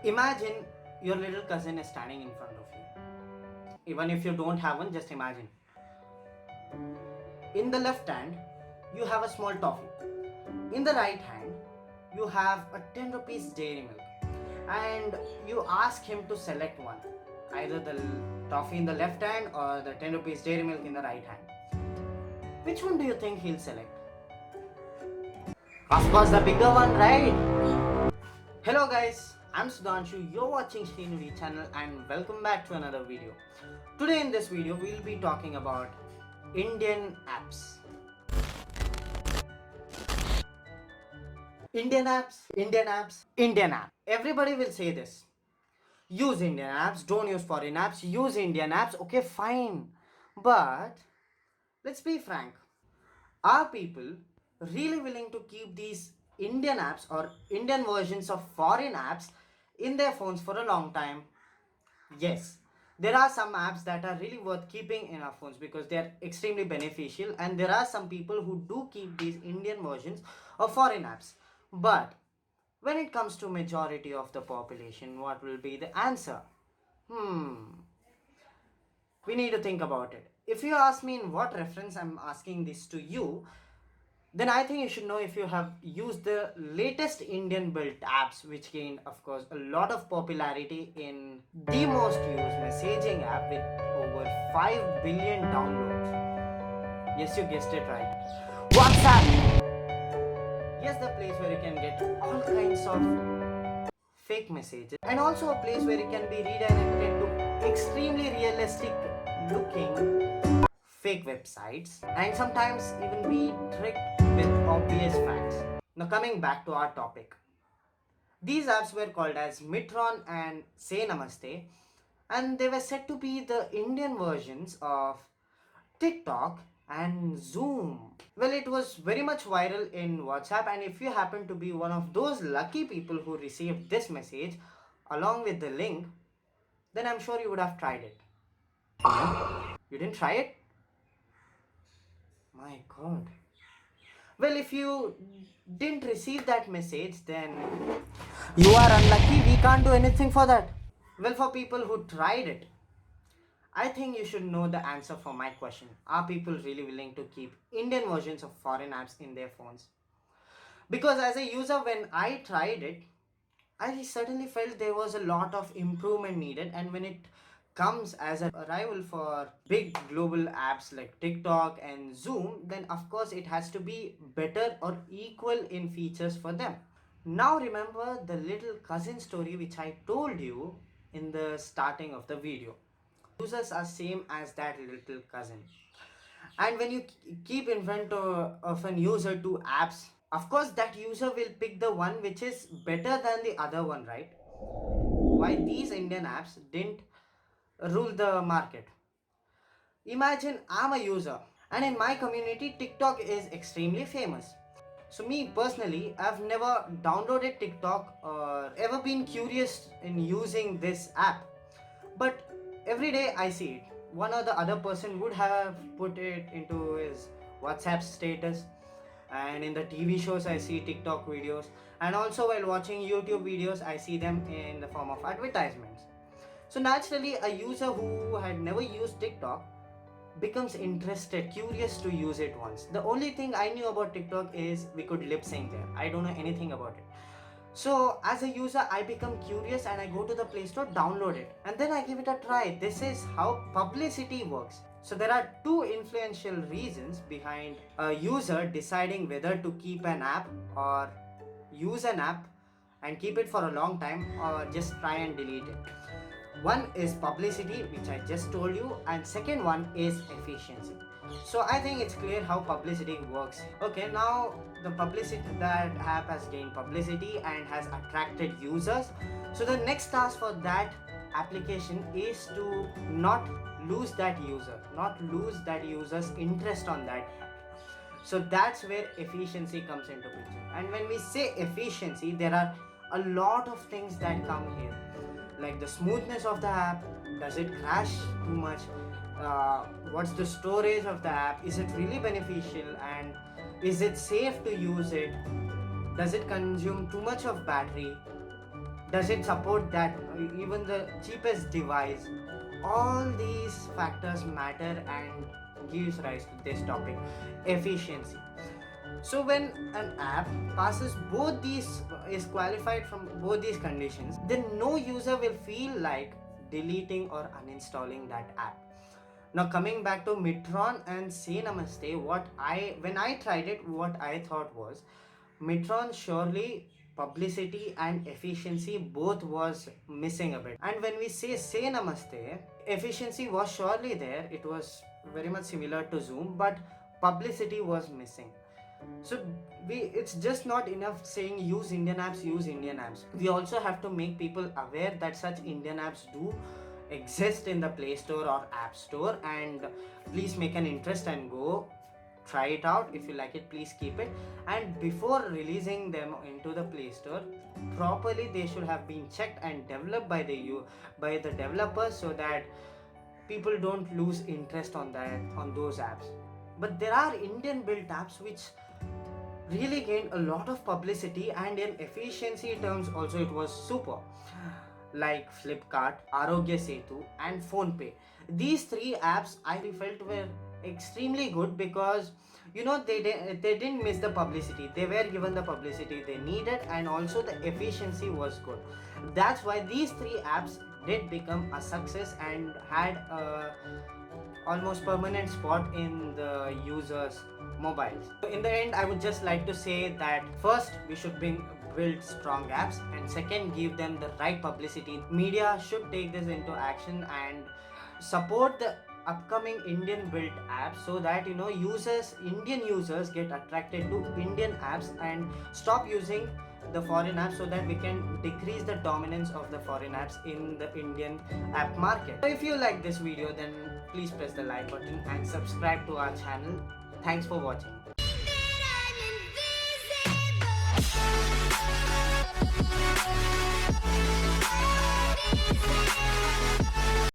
Imagine your little cousin is standing in front of you. Even if you don't have one, just imagine. In the left hand, you have a small toffee. In the right hand, you have a 10 rupees dairy milk. And you ask him to select one. Either the toffee in the left hand or the 10 rupees dairy milk in the right hand. Which one do you think he'll select? Of course, the bigger one, right? Hello guys, I'm Sudhanshu, you're watching Shrinudi channel and welcome back to another video. Today in this video, we'll be talking about Indian apps. Indian apps, Indian apps, Indian app. Everybody will say this. Use Indian apps, don't use foreign apps, use Indian apps, okay fine. But, let's be frank. Are people really willing to keep these Indian apps or Indian versions of foreign apps in their phones for a long time? Yes, there are some apps that are really worth keeping in our phones because they are extremely beneficial, and there are some people who do keep these Indian versions of foreign apps. But when it comes to majority of the population, what will be the answer? We need to think about it. If you ask me in what reference I'm asking this to you, then I think you should know if you have used the latest Indian built apps, which gained, of course, a lot of popularity in the most used messaging app with over 5 billion downloads. Yes, you guessed it right. WhatsApp! Yes, the place where you can get all kinds of fake messages, and also a place where you can be redirected to extremely realistic looking fake websites, and sometimes even be tricked with obvious facts. Now, coming back to our topic, these apps were called as Mitron and Say Namaste, and they were said to be the Indian versions of TikTok and Zoom. Well, it was very much viral in WhatsApp, and if you happen to be one of those lucky people who received this message along with the link, then I'm sure you would have tried it. No? You didn't try it? My god. Well, if you didn't receive that message, then you are unlucky. We can't do anything for that. Well, for people who tried it, I think you should know the answer for my question. Are people really willing to keep Indian versions of foreign apps in their phones? Because as a user, when I tried it, I certainly felt there was a lot of improvement needed, and when it comes as a rival for big global apps like TikTok and Zoom, then of course it has to be better or equal in features for them. Now remember the little cousin story which I told you in the starting of the video. Users are same as that little cousin. And when you keep in front of an user two apps, of course that user will pick the one which is better than the other one, right? Why these Indian apps didn't rule the market. Imagine I'm a user, and in my community TikTok is extremely famous. So me personally, I've never downloaded TikTok or ever been curious in using this app. But every day I see it. One or the other person would have put it into his WhatsApp status, and in the TV shows I see TikTok videos, and also while watching YouTube videos I see them in the form of advertisements. So naturally a user who had never used TikTok becomes interested, curious to use it once. The only thing I knew about TikTok is we could lip sync there. I don't know anything about it. So as a user, I become curious and I go to the Play Store, download it, and then I give it a try. This is how publicity works. So there are two influential reasons behind a user deciding whether to keep an app or use an app and keep it for a long time or just try and delete it. One is publicity, which I just told you, and second one is efficiency. So I think it's clear how publicity works. Okay, now the publicity, that app has gained publicity and has attracted users. So the next task for that application is to not lose that user, not lose that user's interest on that. So that's where efficiency comes into picture. And when we say efficiency, there are a lot of things that come here, like the smoothness of the app. Does it crash too much? What's the storage of the app? Is it really beneficial, and is it safe to use it? Does it consume too much of battery? Does it support that even the cheapest device? All these factors matter and gives rise to this topic, efficiency. So when an app passes both these, is qualified from both these conditions, then no user will feel like deleting or uninstalling that app. Now coming back to Mitron and Say Namaste, when I tried it, what I thought was Mitron surely publicity and efficiency both was missing a bit. And when we say Namaste, efficiency was surely there. It was very much similar to Zoom, but publicity was missing. So it's just not enough saying use Indian apps. We also have to make people aware that such Indian apps do exist in the Play Store or App Store, and please make an interest and go try it out. If you like it, please keep it. And before releasing them into the Play Store, properly they should have been checked and developed by the developers, so that people don't lose interest on those apps. But there are Indian built apps which really gained a lot of publicity, and in efficiency terms also it was super, like Flipkart, Arogya Setu and PhonePe. These three apps I felt were extremely good because they didn't miss the publicity. They were given the publicity they needed, and also the efficiency was good. That's why these three apps did become a success and had a almost permanent spot in the users' mobiles. So in the end, I would just like to say that first we should build strong apps, and second, give them the right publicity. Media should take this into action and support the upcoming Indian built apps, so that Indian users get attracted to Indian apps and stop using the foreign apps, so that we can decrease the dominance of the foreign apps in the Indian app market. So if you like this video, then please press the like button and subscribe to our channel. Thanks for watching.